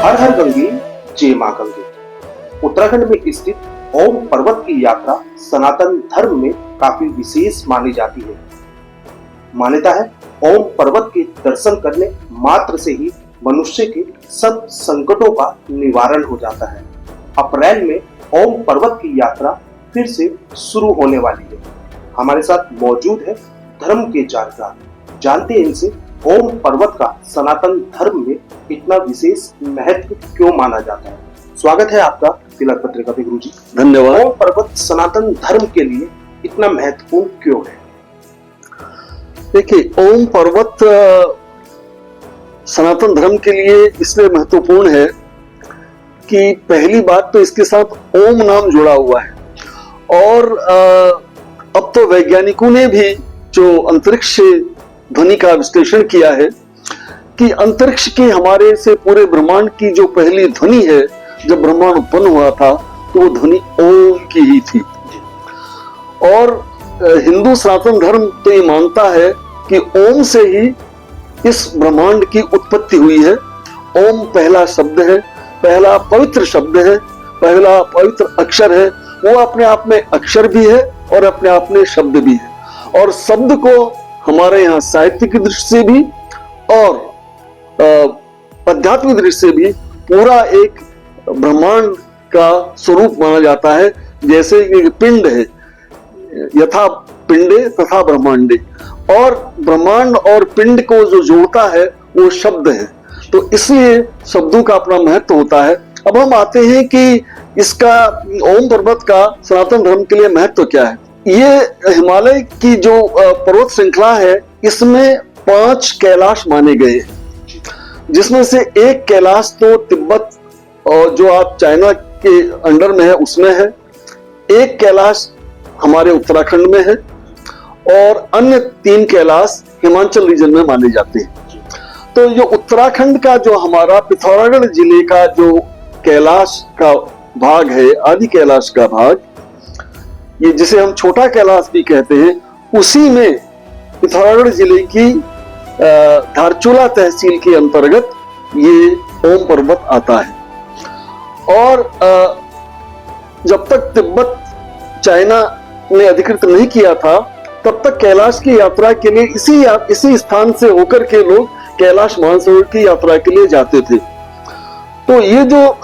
हर हर गंगे जय मां गंगे। उत्तराखंड में स्थित ओम पर्वत की यात्रा सनातन धर्म में काफी विशेष मानी जाती है। मान्यता है ओम पर्वत के दर्शन करने मात्र से ही मनुष्य के सब संकटों का निवारण हो जाता है। अप्रैल में ओम पर्वत की यात्रा फिर से शुरू होने वाली है। हमारे साथ मौजूद है धर्म के जानकार, जानते हैं इनसे ओम पर्वत का सनातन धर्म में इतना विशेष महत्व क्यों माना जाता है। स्वागत है आपका तिलक पत्रिका पे गुरुजी। धन्यवाद। ओम पर्वत सनातन धर्म के लिए इतना महत्वपूर्ण क्यों है? देखिए, ओम पर्वत सनातन धर्म के लिए इसलिए महत्वपूर्ण है कि पहली बात तो इसके साथ ओम नाम जुड़ा हुआ है। और अब तो वैज्ञानिकों ने भी जो अंतरिक्ष ध्वनि का विश्लेषण किया है कि अंतरिक्ष की हमारे से पूरे ब्रह्मांड की जो पहली ध्वनि है, जब ब्रह्मांड उत्पन्न हुआ था तो वो ध्वनि ओम की ही थी। और हिंदू सनातन धर्म तो ये मानता है कि ओम से ही इस ब्रह्मांड की उत्पत्ति हुई है। ओम पहला शब्द है, पहला पवित्र शब्द है, पहला पवित्र अक्षर है। वो अपने आप में अक्षर भी है और अपने आप में शब्द भी है। और शब्द को हमारे यहाँ साहित्य की दृष्टि से भी और आध्यात्मिक दृष्टि से भी पूरा एक ब्रह्मांड का स्वरूप माना जाता है। जैसे एक पिंड है, यथा पिंडे तथा ब्रह्मांडे, और ब्रह्मांड और पिंड को जो जोड़ता है वो शब्द है। तो इसलिए शब्दों का अपना महत्व होता है। अब हम आते हैं कि इसका ओम पर्वत का सनातन धर्म के लिए महत्व क्या है। ये हिमालय की जो पर्वत श्रृंखला है, इसमें 5 कैलाश माने गए, जिसमें से एक कैलाश तो तिब्बत और जो आप चाइना के अंडर में है उसमें है, एक कैलाश हमारे उत्तराखंड में है और अन्य 3 कैलाश हिमाचल रीजन में माने जाते हैं। तो जो उत्तराखंड का जो हमारा पिथौरागढ़ जिले का जो कैलाश का भाग है, आदि कैलाश का भाग, ये जिसे हम छोटा कैलाश भी कहते हैं, उसी में पिथौरागढ़ जिले की धारचूला तहसील के अंतर्गत ये ओम पर्वत आता है। और जब तक तिब्बत चाइना ने अधिकृत नहीं किया था, तब तक कैलाश की यात्रा के लिए इसी स्थान से होकर के लोग कैलाश मानसरोवर की यात्रा के लिए जाते थे। तो ये जो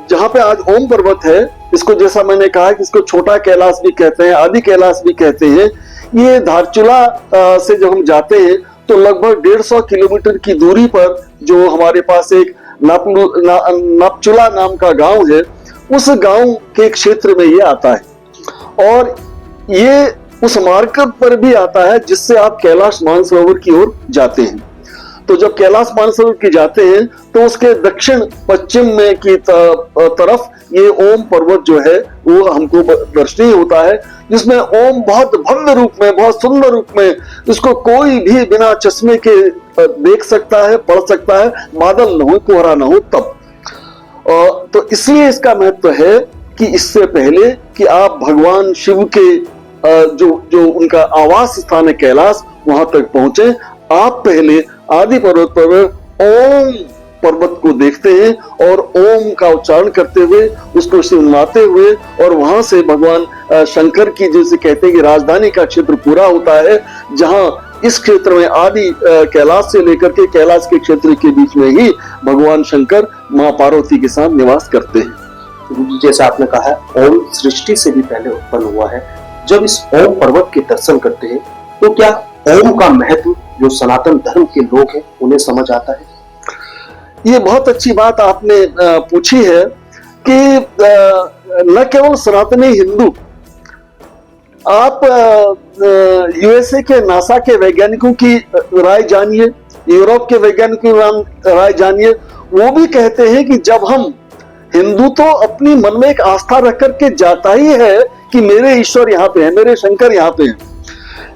जहाँ पे आज ओम पर्वत है, इसको जैसा मैंने कहा कि इसको छोटा कैलाश भी कहते हैं, आदि कैलाश भी कहते हैं। ये धारचूला से जब हम जाते हैं तो लगभग 150 किलोमीटर की दूरी पर जो हमारे पास एक नापचुला नाम का गांव है, उस गांव के क्षेत्र में ये आता है। और ये उस मार्ग पर भी आता है जिससे आप कैलाश मानसरोवर की ओर जाते हैं। तो जब कैलाश मानसरोवर की जाते हैं तो उसके दक्षिण पश्चिम में की तरफ ये ओम पर्वत जो है वो हमको दर्शनीय होता है, जिसमें ओम बहुत भव्य रूप में, बहुत सुंदर रूप में, इसको कोई भी बिना चश्मे के देख सकता है, पढ़ सकता है, बादल न हो, कोहरा न हो तब। तो इसलिए इसका महत्व है कि इससे पहले कि आप भगवान शिव के जो उनका आवास स्थान है कैलाश, वहां तक पहुंचे, आप पहले आदि पर्वत पर ओम पर्वत को देखते हैं और ओम का उच्चारण करते हुए, उसको सुनाते हुए, और वहां से भगवान शंकर की, जैसे कहते हैं कि राजधानी का क्षेत्र पूरा होता है, जहां इस क्षेत्र में आदि कैलाश से लेकर के कैलाश के क्षेत्र के बीच में ही भगवान शंकर मां पार्वती के साथ निवास करते हैं। जैसा आपने कहा है ओम सृष्टि से भी पहले उत्पन्न हुआ है। जब इस ओम पर्वत के दर्शन करते हैं तो क्या ओम का महत्व जो सनातन धर्म के लोग हैं उन्हें समझ आता है? ये बहुत अच्छी बात आपने पूछी है कि न केवल सनातनी हिंदू, आप यूएसए के नासा के वैज्ञानिकों की राय जानिए, यूरोप के वैज्ञानिकों की राय जानिए। वो भी कहते हैं कि जब हम हिंदू तो अपनी मन में एक आस्था रख करके जाता ही है कि मेरे ईश्वर यहाँ पे है, मेरे शंकर यहाँ पे है,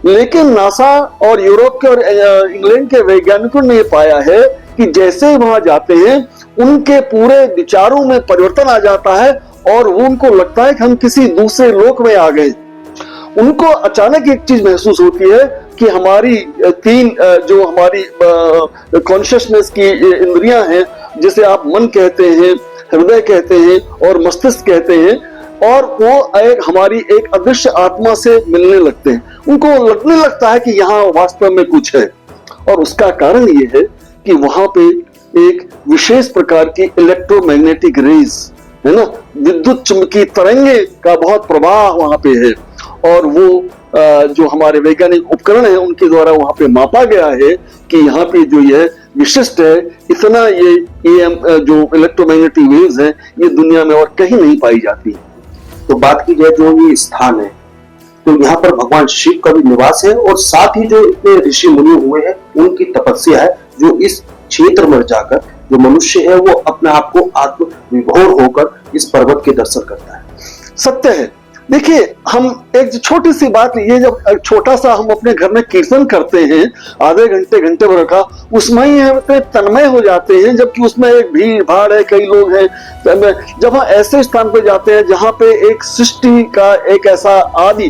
लेकिन नासा और यूरोप के और इंग्लैंड के वैज्ञानिकों ने पाया है कि जैसे ही वहां जाते हैं उनके पूरे विचारों में परिवर्तन आ जाता है और वो उनको लगता है कि हम किसी दूसरे लोक में आ गए। उनको अचानक एक चीज महसूस होती है, कि हमारी तीन जो हमारी कॉन्शियसनेस की इंद्रियां हैं, जिसे आप मन कहते हैं, हृदय कहते हैं और मस्तिष्क कहते हैं, और वो हमारी एक अदृश्य आत्मा से मिलने लगते हैं। उनको लगने लगता है कि यहाँ वास्तव में कुछ है, और उसका कारण ये है कि वहां पे एक विशेष प्रकार की इलेक्ट्रोमैग्नेटिक रेज है ना, विद्युत चुंबकीय तरंगे का बहुत प्रवाह वहां पे है, और वो जो हमारे वैज्ञानिक उपकरण है उनके द्वारा वहां पे मापा गया है कि यहाँ पे जो यह विशिष्ट है, इतना ये जो इलेक्ट्रोमैग्नेटिक वेव्स हैं ये दुनिया में और कहीं नहीं पाई जाती। तो बात की जाए जो ये स्थान है, तो यहाँ पर भगवान शिव का भी निवास है, और साथ ही जो इतने ऋषि मुनि हुए हैं उनकी तपस्या है, जो इस क्षेत्र में जाकर जो मनुष्य है वो अपने आप को आत्म विभोर होकर इस पर्वत के दर्शन करता है। सत्य है। देखिए, हम एक छोटी सी बात, ये जब छोटा सा हम अपने घर में कीर्तन करते हैं आधे घंटे घंटे भर का, उसमें ही हम इतने तन्मय हो जाते हैं, जबकि उसमें एक भीड़ भाड़ है, कई लोग हैं। जब हम ऐसे स्थान पर जाते हैं जहां पे एक सृष्टि का एक ऐसा आदि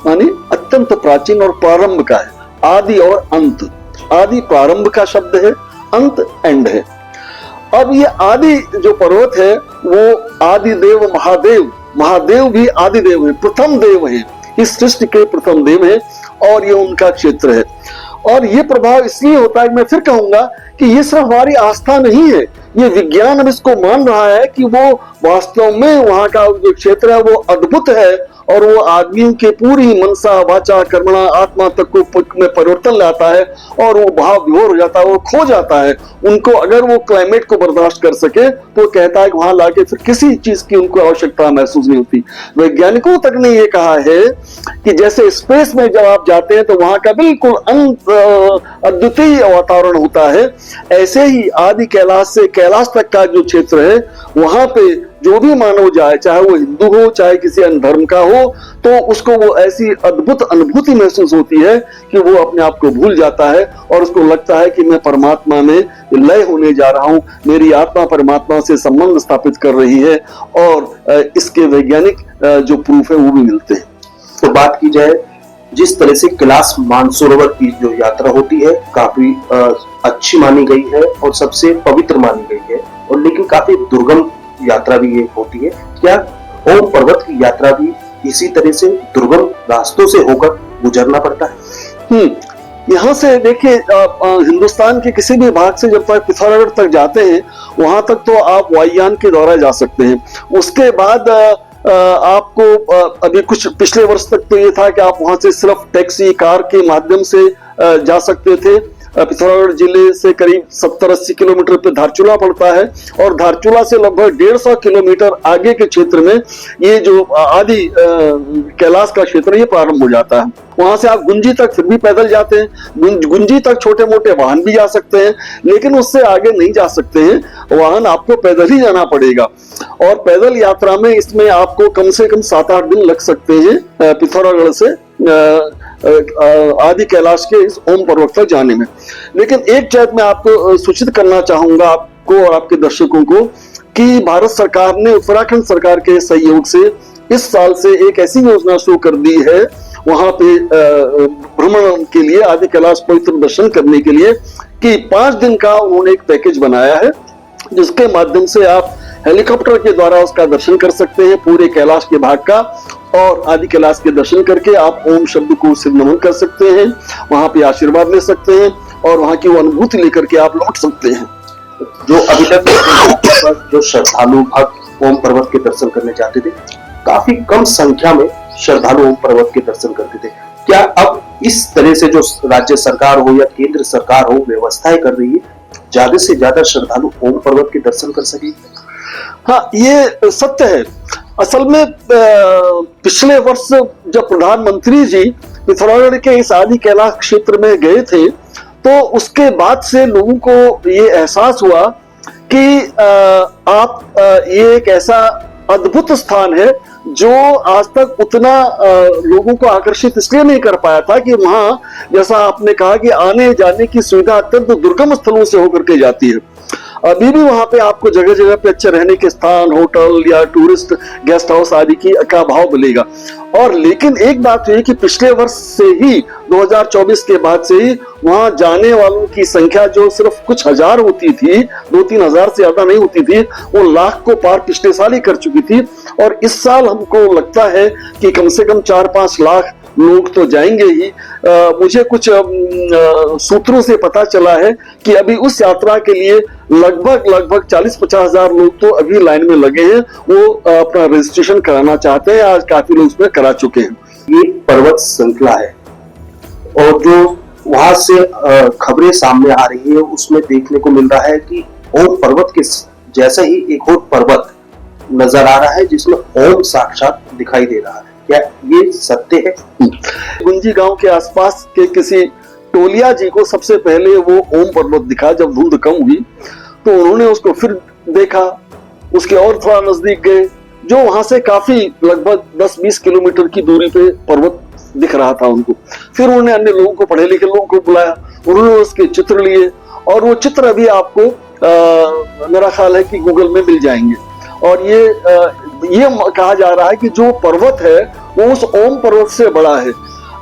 माने अत्यंत प्राचीन और प्रारंभ का है, आदि और अंत, आदि प्रारंभ का शब्द है, अंत एंड है। अब ये आदि जो पर्वत है वो आदि देव महादेव भी आदि देव है, प्रथम देव है, इस सृष्टि के प्रथम देव है, और ये उनका क्षेत्र है। और ये प्रभाव इसलिए होता है, मैं फिर कहूंगा कि ये सिर्फ हमारी आस्था नहीं है, ये विज्ञान अब इसको मान रहा है कि वो वास्तव में वहां का जो क्षेत्र है वो अद्भुत है, और वो आदमियों के पूरी मनसा वाचा कर्मणा आत्मा तक को में परिवर्तन लाता है, और वो भाव विभोर हो जाता है, वो खो जाता है। उनको अगर वो क्लाइमेट को बर्दाश्त कर सके तो कहता है कि वहां लाके फिर किसी चीज की उनको आवश्यकता महसूस नहीं होती। वैज्ञानिकों तक ने ये कहा है कि जैसे स्पेस में जब आप जाते हैं तो वहां का बिल्कुल अद्वितीय वातावरण होता है, ऐसे ही आदि कैलाश से कैलाश तक का जो क्षेत्र है वहां पे जो भी मानव जाए, चाहे वो हिंदू हो चाहे किसी अन्य धर्म का हो, तो उसको वो ऐसी अद्भुत अनुभूति महसूस होती है कि वो अपने आप को भूल जाता है, और उसको लगता है कि मैं परमात्मा में लय होने जा रहा हूं, मेरी आत्मा परमात्मा से संबंध स्थापित कर रही है, और इसके वैज्ञानिक जो प्रूफ है वो भी मिलते हैं। तो बात की जाए जिस तरह से कैलाश मानसरोवर की जो यात्रा होती है काफी अच्छी मानी गई है और सबसे पवित्र मानी गई है, और लेकिन काफी दुर्गम यात्रा भी ये होती है। क्या ओम पर्वत की यात्रा भी इसी तरह से दुर्गम रास्तों से होकर गुजरना पड़ता है? यहाँ से देखिए, हिंदुस्तान के किसी भी भाग से जब तक पिथौरागढ़ तक जाते हैं वहां तक तो आप वायुयान के द्वारा जा सकते हैं। उसके बाद आपको अभी कुछ पिछले वर्ष तक तो ये था कि आप वहां से सिर्फ टैक्सी कार के माध्यम से जा सकते थे। पिथौरागढ़ जिले से करीब 70-80 किलोमीटर पे धारचूला पड़ता है, और धारचूला से लगभग 150 किलोमीटर आगे के क्षेत्र में ये जो आदि कैलाश का क्षेत्र ये प्रारंभ हो जाता है। वहां से आप गुंजी तक फिर भी पैदल जाते हैं, गुंजी तक छोटे मोटे वाहन भी जा सकते हैं, लेकिन उससे आगे नहीं जा सकते हैं, वाहन आपको पैदल ही जाना पड़ेगा। और पैदल यात्रा में इसमें आपको कम से कम 7-8 दिन लग सकते हैं पिथौरागढ़ से आदि कैलाश के इस ओम पर्वत तक जाने में। लेकिन एक चीज मैं आपको सूचित करना चाहूंगा, आपको और आपके दर्शकों को, कि भारत सरकार ने उत्तराखंड सरकार के सहयोग से इस साल से एक ऐसी योजना शुरू कर दी है वहां पे भ्रमण के लिए, आदि कैलाश पवित्र दर्शन करने के लिए, कि 5 दिन का उन्होंने एक पैकेज बनाया है, जिसके माध्यम से आप हेलीकॉप्टर के द्वारा उसका दर्शन कर सकते हैं, पूरे कैलाश के भाग का, और आदि कैलाश के दर्शन करके आप ओम शब्द को सिर नमन कर सकते हैं, वहां पे आशीर्वाद ले सकते हैं, और वहां की वो अनुभूति लेकर के आप लौट सकते हैं। जो अभी तक जो श्रद्धालु भक्त ओम पर्वत के दर्शन करने जाते थे, काफी कम संख्या में श्रद्धालु ओम पर्वत के दर्शन करते थे। क्या अब इस तरह से जो राज्य सरकार हो या केंद्र सरकार हो व्यवस्थाएं कर रही है, ज्यादा से ज्यादा श्रद्धालु ओम पर्वत के दर्शन कर सके? हाँ, ये सत्य है। असल में पिछले वर्ष जब प्रधानमंत्री जी पिथौरागढ़ के इस आदि कैलाश क्षेत्र में गए थे, तो उसके बाद से लोगों को ये एहसास हुआ कि ये एक ऐसा अद्भुत स्थान है जो आज तक उतना लोगों को आकर्षित इसलिए नहीं कर पाया था कि वहां, जैसा आपने कहा, कि आने जाने की सुविधा अत्यंत दुर्गम स्थलों से होकर के जाती है। अभी भी वहां पे आपको जगह जगह पे अच्छे रहने के स्थान, होटल या टूरिस्ट गेस्ट हाउस आदि का भाव मिलेगा। और लेकिन एक बात है कि पिछले वर्ष से ही 2024 के बाद से ही वहां जाने वालों की संख्या जो सिर्फ कुछ हजार होती थी, 2-3 हजार से ज्यादा नहीं होती थी, वो लाख को पार पिछले साल ही कर चुकी थी। और इस साल हमको लगता है कि कम से कम 4-5 लाख लोग तो जाएंगे ही। मुझे कुछ सूत्रों से पता चला है कि अभी उस यात्रा के लिए लगभग 40-50 हजार लोग तो अभी लाइन में लगे हैं, वो अपना रजिस्ट्रेशन कराना चाहते हैं। आज काफी लोग उसमें करा चुके हैं। ये पर्वत श्रृंखला है और जो वहां से खबरें सामने आ रही है उसमें देखने को मिल रहा है कि ओम पर्वत के जैसा ही एक और पर्वत नजर आ रहा है जिसमें ओम साक्षात दिखाई दे रहा है। क्या ये सत्य है? गुंजी गांव के आसपास के किसी टोलिया जी को सबसे पहले वो ओम पर्वत दिखा जब धुंध कम हुई, तो उन्होंने उसको फिर देखा, उसके और थोड़ा नजदीक गए, जो वहां से काफी लगभग 10-20 किलोमीटर की दूरी पे पर्वत दिख रहा था उनको। फिर उन्होंने अन्य लोगों को, पढ़े लिखे लोगों को बुलाया, उन्होंने उसके चित्र लिए और वो चित्र अभी आपको मेरा ख्याल है कि गूगल में मिल जाएंगे। और ये कहा जा रहा है कि जो पर्वत है वो उस ओम पर्वत से बड़ा है,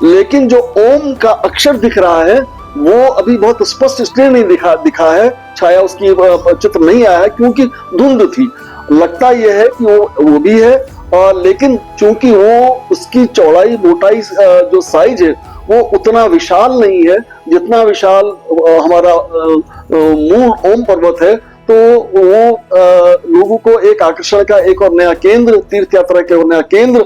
लेकिन जो ओम का अक्षर दिख रहा है वो अभी बहुत स्पष्ट इसलिए नहीं दिखा है, छाया उसकी चित्र नहीं आया है क्योंकि धुंध थी। लगता यह है कि वो भी है, और लेकिन चूंकि वो उसकी चौड़ाई मोटाई जो साइज है वो उतना विशाल नहीं है जितना विशाल हमारा मूल ओम पर्वत है। तो वो लोगों को एक आकर्षण का एक और नया केंद्र, तीर्थ यात्रा के और नया केंद्र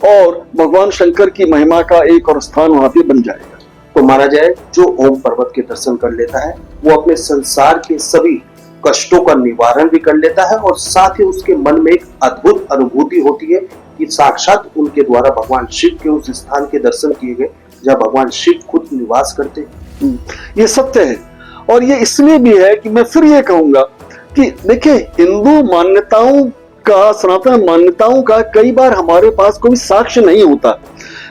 और भगवान शंकर की महिमा का एक और स्थान वहां पे बन जाएगा। तो माना जाए जो ओम पर्वत के दर्शन कर लेता है वो अपने संसार के सभी कष्टों का निवारण भी कर लेता है और साथ ही उसके मन में एक अद्भुत अनुभूति होती है कि साक्षात उनके द्वारा भगवान शिव के उस स्थान के दर्शन किए गए जहाँ भगवान शिव खुद निवास करते हैं। ये सत्य है और ये इसलिए भी है कि मैं फिर ये कहूंगा कि देखिए, हिंदू मान्यताओं का, सनातन मान्यताओं का कई बार हमारे पास कोई साक्ष्य नहीं होता,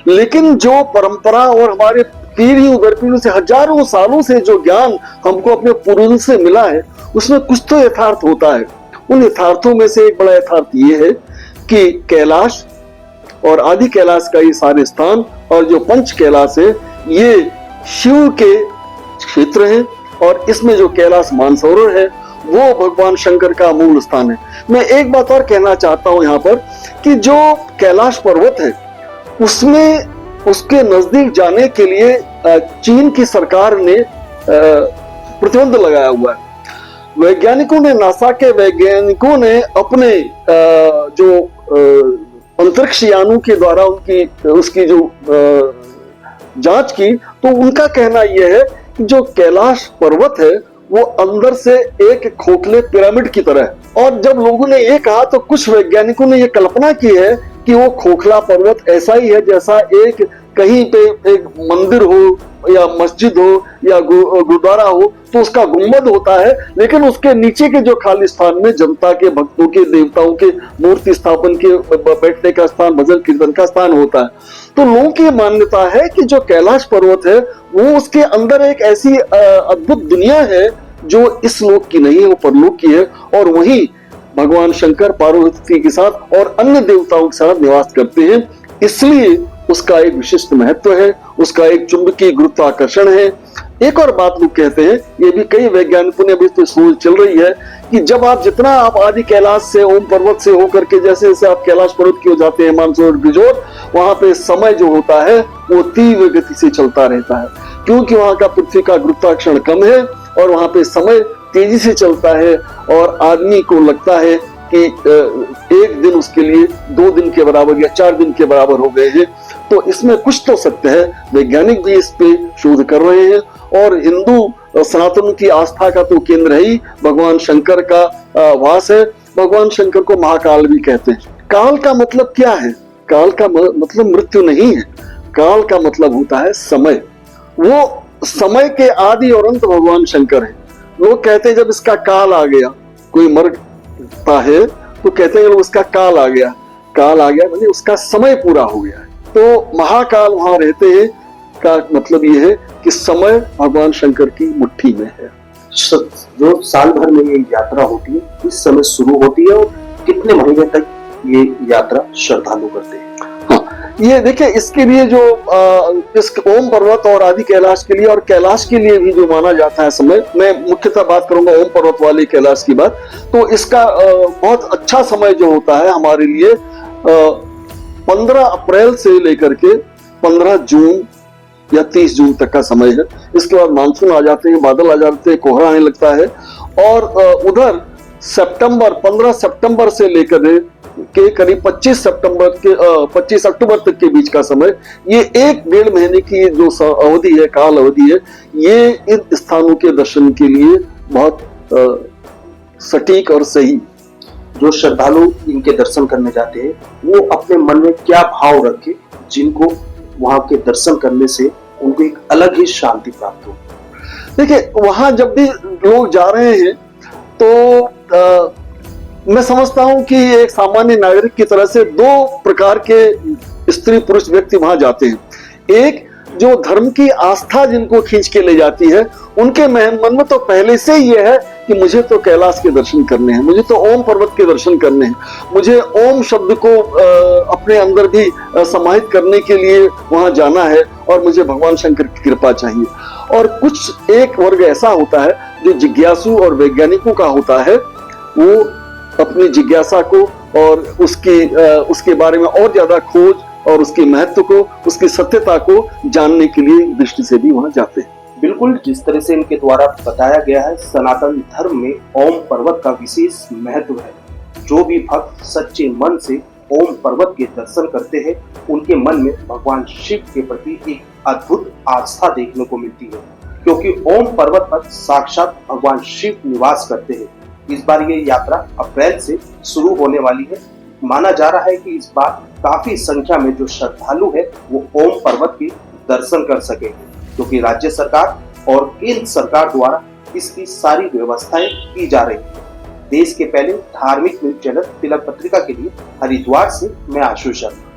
लेकिन जो परंपरा और हमारे पीढ़ी दर पीढ़ी से हजारों सालों से जो ज्ञान हमको अपने पूर्वजों से मिला है उसमें कुछ तो यथार्थ होता है। उन यथार्थों में से एक बड़ा यथार्थ ये है कि कैलाश और आदि कैलाश का ये सारे स्थान और जो पंच कैलाश है ये शिव के क्षेत्र हैं और इसमें जो कैलाश मानसरोवर है वो भगवान शंकर का मूल स्थान है। मैं एक बात और कहना चाहता हूं यहाँ पर कि जो कैलाश पर्वत है उसमें उसके नजदीक जाने के लिए चीन की सरकार ने प्रतिबंध लगाया हुआ है। वैज्ञानिकों ने, नासा के वैज्ञानिकों ने अपने जो अंतरिक्ष यानों के द्वारा उसकी जो जांच की तो उनका कहना यह है कि जो कैलाश पर्वत है वो अंदर से एक खोखले पिरामिड की तरह है। और जब लोगों ने ये कहा तो कुछ वैज्ञानिकों ने ये कल्पना की है कि वो खोखला पर्वत ऐसा ही है जैसा एक कहीं पे एक मंदिर हो या मस्जिद हो या गुरुद्वारा हो तो उसका गुंबद होता है, लेकिन उसके नीचे के जो खाली स्थान में जनता के, भक्तों के, देवताओं के मूर्ति स्थापन के, बैठने का स्थान, भजन कीर्तन का स्थान होता है। तो लोगों की मान्यता है कि जो कैलाश पर्वत है वो उसके अंदर एक ऐसी अद्भुत दुनिया है जो इस लोक की नहीं है, वो परलोक की है और वहीं भगवान शंकर पार्वती के साथ और अन्य देवताओं के साथ निवास करते हैं। इसलिए उसका एक विशिष्ट महत्व है, उसका एक चुंबकीय गुरुत्वाकर्षण है। एक और बात लोग कहते हैं, ये भी कई वैज्ञानिकों ने अभी तो सोच चल रही है कि जब जितना आप आदि कैलाश से, ओम पर्वत से होकर के जैसे जैसे आप कैलाश पर्वत की ओर जाते हैं, मानसरोवर की ओर, वहां पे समय जो होता है वो तीव्र गति से चलता रहता है क्योंकि वहां का पृथ्वी का गुरुत्वाकर्षण कम है और वहां पे समय तेजी से चलता है और आदमी को लगता है कि एक दिन उसके लिए 2 दिन के बराबर या 4 दिन के बराबर हो गए हैं। तो इसमें कुछ तो सत्य है, वैज्ञानिक भी इस पे शोध कर रहे हैं और हिंदू सनातन की आस्था का तो केंद्र है ही भगवान शंकर का वास है। भगवान शंकर को महाकाल भी कहते हैं। काल का मतलब क्या है? काल का मतलब मृत्यु नहीं है, काल का मतलब होता है समय। वो समय के आदि और अंत भगवान शंकर है। लोग कहते हैं जब इसका काल आ गया, कोई मरता है तो कहते हैं उसका काल आ गया, काल आ गया मतलब उसका समय पूरा हो गया है। तो महाकाल वहां रहते हैं का मतलब ये है कि समय भगवान शंकर की मुट्ठी में है। जो साल भर में ये यात्रा होती है इस समय शुरू होती है और कितने महीने तक ये यात्रा श्रद्धालु करते हैं? हाँ, ये देखिए, इसके लिए जो इस ओम पर्वत और आदि कैलाश के लिए और कैलाश के लिए भी जो माना जाता है समय, मैं मुख्यतः बात करूंगा ओम पर्वत वाले कैलाश की बात, तो इसका बहुत अच्छा समय जो होता है हमारे लिए 15 अप्रैल से लेकर के 15 जून या 30 जून तक का समय है। इसके बाद मानसून आ जाते हैं, बादल आ जाते हैं, कोहरा आने लगता है, और उधर सितंबर 15 सितंबर से लेकर के करीब 25 अक्टूबर तक के बीच का समय, ये 1-1.5 महीने की जो अवधि है, काल अवधि है, ये इन स्थानों के दर्शन के लिए बहुत सटीक और सही। जो श्रद्धालु इनके दर्शन करने जाते हैं वो अपने मन में क्या भाव रखे जिनको वहां के दर्शन करने से उनको एक अलग ही शांति प्राप्त हो? देखिए, वहां जब भी लोग जा रहे हैं तो मैं समझता हूं कि एक सामान्य नागरिक की तरह से 2 प्रकार के स्त्री पुरुष व्यक्ति वहां जाते हैं। एक, जो धर्म की आस्था जिनको खींच के ले जाती है, उनके मन में तो पहले से ही यह है कि मुझे तो कैलाश के दर्शन करने हैं, मुझे तो ओम पर्वत के दर्शन करने हैं, मुझे ओम शब्द को अपने अंदर भी समाहित करने के लिए वहां जाना है, और मुझे भगवान शंकर की कृपा चाहिए। और कुछ एक वर्ग ऐसा होता है जो जिज्ञासु और वैज्ञानिकों का होता है, वो अपनी जिज्ञासा को और उसके बारे में और ज्यादा खोज और उसके महत्व को, उसकी सत्यता को जानने के लिए दृष्टि से भी वहां जाते हैं। बिल्कुल, जिस तरह से इनके द्वारा बताया गया है, सनातन धर्म में ओम पर्वत का विशेष महत्व है। जो भी भक्त सच्चे मन से ओम पर्वत के दर्शन करते हैं, उनके मन में भगवान शिव के प्रति एक अद्भुत आस्था देखने को मिलती है, क्योंकि ओम पर्वत पर साक्षात भगवान शिव निवास करते हैं। इस बार ये यात्रा अप्रैल से शुरू होने वाली है। माना जा रहा है कि इस बार काफी संख्या में जो श्रद्धालु है वो ओम पर्वत के दर्शन कर सकेंगे, क्योंकि राज्य सरकार और केंद्र सरकार द्वारा इसकी सारी व्यवस्थाएं की जा रही है। देश के पहले धार्मिक न्यूज चैनल तिलक पत्रिका के लिए हरिद्वार से मैं आशु शर्मा।